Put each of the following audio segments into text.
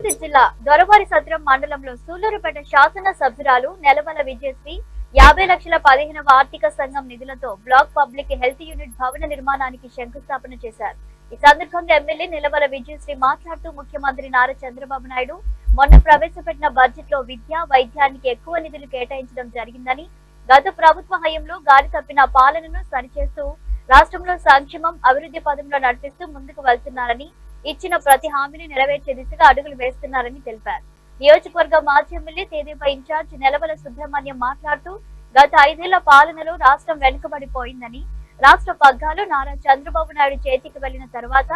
తిరుపతి జిల్లా దొరవారిసత్రం మండలంలో సూళ్లూరుపేట శాసన సభ్యురాలు నెలవల విజయశ్రీ 50 లక్షల 15వ ఆర్థిక సంఘం నిధులతో బ్లాక్ పబ్లిక్ హెల్త్ యూనిట్ భవన నిర్మాణానికి శంకుస్థాపన చేశారు. ఈ సందర్భంగా ఎమ్మెల్యే నెలవల విజయశ్రీ మాట్లాడుతూ ముఖ్యమంత్రి నారా చంద్రబాబు నాయుడు మొన్న ప్రవేశపెట్టిన బడ్జెట్ లో విద్య, వైద్యానికి ఎక్కువ నిధులు కేటాయించడం జరిగిందని, గత ప్రభుత్వ హయాంలో గాలి తప్పిన పాలనను సరిచేస్తూ రాష్ట్రంలో సంక్షేమం, అభివృద్ధి పదంలో నడిపిస్తూ ముందుకు వెళ్తున్నారని, ఇచ్చిన ప్రతి హామీని నెరవేర్చే దిశగా అడుగులు వేస్తున్నారని తెలిపారు. నియోజకవర్గ మాజీ ఎమ్మెల్యే తెదేపా ఇన్ఛార్జ్ నెలవల సుబ్రహ్మణ్యం మాట్లాడుతూ గత 5 ఏళ్ల పాలనలో రాష్ట్రం వెనుకబడిపోయిందని, రాష్ట్ర పగ్గాలు నారా చంద్రబాబు నాయుడు చేతికి వెళ్లిన తర్వాత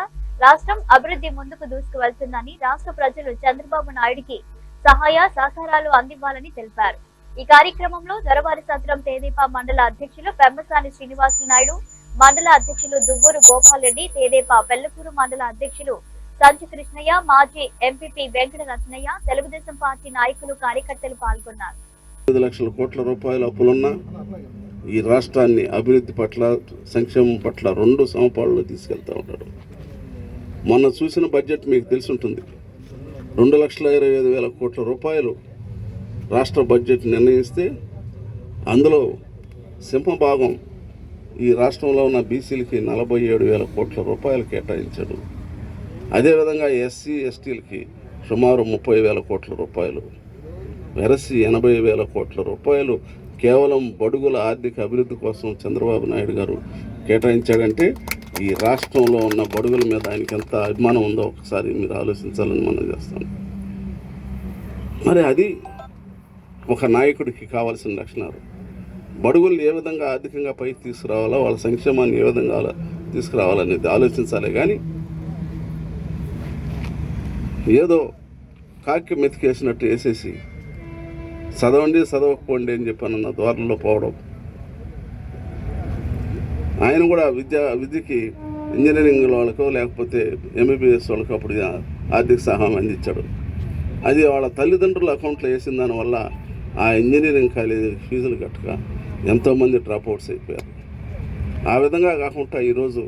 రాష్ట్రం అభివృద్ధి ముందుకు దూసుకు వెళ్తుందని, రాష్ట్ర ప్రజలు చంద్రబాబు నాయుడికి సహాయ సహకారాలు అందివ్వాలని తెలిపారు. ఈ కార్యక్రమంలో దొరవారిసత్రం తెదేపా మండల అధ్యక్షులు పెమ్మసాని శ్రీనివాసులు నాయుడు, మండల అధ్యక్షులు దువ్వూరు గోపాల్ రెడ్డి, తెదేపా పెళ్లపూరు మండల అధ్యక్షులు సంచి కృష్ణయ్య, మాజీ ఎంపీపీ వెంకట రత్నయ్య, తెలుగుదేశం పార్టీ నాయకులు, కార్యకర్తలు పాల్గొన్నారు. 5 లక్షల కోట్ల రూపాయల అప్పులున్న ఈ రాష్ట్రాన్ని అభివృద్ధి పట్ల, సంక్షేమం పట్ల 2 సమపాళ్లలో తీసుకెళ్తా ఉంటాడు. మొన్న చూసిన బడ్జెట్ మీకు తెలుసుంటుంది. 2,25,000 కోట్ల రూపాయలు రాష్ట్ర బడ్జెట్ నిర్ణయిస్తే అందులో సింహభాగం ఈ రాష్ట్రంలో ఉన్న బీసీలకి 47,000 కోట్ల రూపాయలు కేటాయించాడు. అదేవిధంగా ఎస్సీ ఎస్టీలకి సుమారు 30,000 కోట్ల రూపాయలు, వెరసి 80,000 కోట్ల రూపాయలు కేవలం బడుగుల ఆర్థిక అభివృద్ధి కోసం చంద్రబాబు నాయుడు గారు కేటాయించాడంటే ఈ రాష్ట్రంలో ఉన్న బడుగుల మీద ఆయనకి ఎంత అభిమానం ఉందో ఒకసారి మీరు ఆలోచించాలని మనం చేస్తాం. మరి అది ఒక నాయకుడికి కావాల్సిన లక్షణాలు. బడుగుల్ని ఏ విధంగా ఆర్థికంగా పైకి తీసుకురావాలో, వాళ్ళ సంక్షేమాన్ని ఏ విధంగా తీసుకురావాలనేది ఆలోచించాలి. కానీ ఏదో కాకి మెతికేసినట్టు వేసేసి చదవండి చదవకపోండి అని చెప్పానన్న ద్వారంలో పోవడం. ఆయన కూడా విద్యకి ఇంజనీరింగ్ వాళ్ళకో లేకపోతే ఎంబీబీఎస్ వాళ్ళకో అప్పుడు ఆర్థిక సహాయం అందించాడు. అది వాళ్ళ తల్లిదండ్రుల అకౌంట్లో వేసిన దానివల్ల ఆ ఇంజనీరింగ్ కాలేజీ ఫీజులు కట్టక ఎంతోమంది డ్రాప్అవుట్స్ అయిపోయారు. ఆ విధంగా కాకుండా ఈరోజు